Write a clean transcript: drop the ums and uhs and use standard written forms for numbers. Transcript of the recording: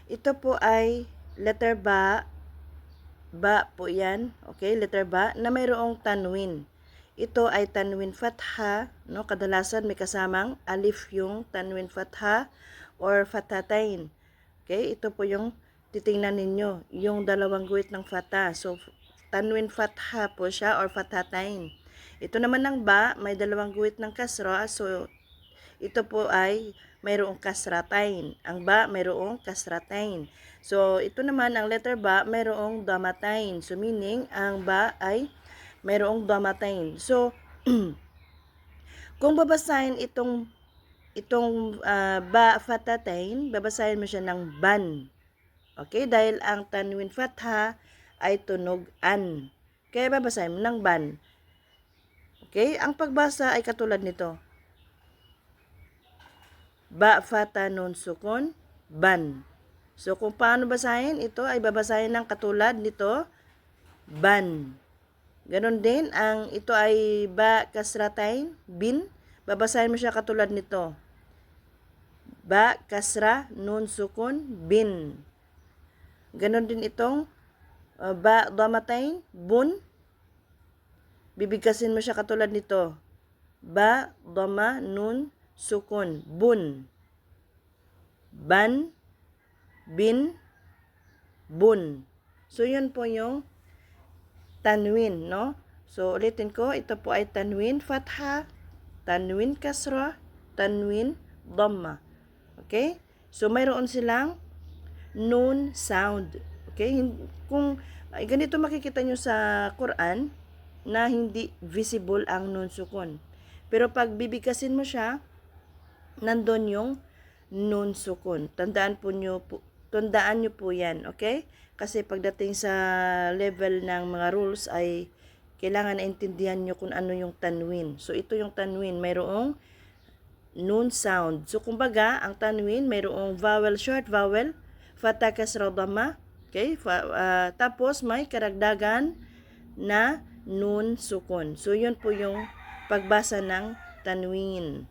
Ito po ay letter ba, ba po yan, okay, letter ba, na mayroong tanwin. Ito ay tanwin fatha, no? Kadalasan may kasamang alif yung tanwin fatha or fathatain. Okay, ito po yung titingnan ninyo, yung dalawang guhit ng fatha. So, tanwin fatha po siya or fathatain. Ito naman ng ba, may dalawang guhit ng kasra. So, ito po ay mayroong kasratain. Ang ba, mayroong kasratain. So, ito naman, ang letter ba, mayroong damatain. So, meaning, ang ba ay mayroong damatain. So, kung babasahin itong ba fatatain, babasahin mo siya ng ban. Okay? Dahil ang tanwin fatha ay tunog an. Kaya babasahin mo ng ban. Okay? Ang pagbasa ay katulad nito. Ba fata nun sukun ban. So kung paano basahin, ito ay babasahin ng katulad nito, ban. Ganon din, ang ito ay ba kasratain, bin. Babasahin mo siya katulad nito. Ba kasra nun sukun bin. Ganon din itong ba damatain, bun. Bibigkasin mo siya katulad nito. Ba dama nun sukun bun. Ban, bin, bun. So, yun po yung tanwin, no? So, ulitin ko, ito po ay tanwin fatha, tanwin kasra, tanwin dhamma. Okay? So, mayroon silang nun sound. Okay? Kung ganito makikita nyo sa Quran na hindi visible ang nun sukun. Pero pag bibigkasin mo siya, nandun yung nun sukun. Tandaan nyo po yan, okay? Kasi pagdating sa level ng mga rules ay kailangan na intindihan nyo kung ano yung tanwin. So, ito yung tanwin. Mayroong nun sound. So, kumbaga, ang tanwin, mayroong vowel, short vowel, fatha kasra dhamma, okay? Tapos, may karagdagan na nun sukun. So, yun po yung pagbasa ng tanwin.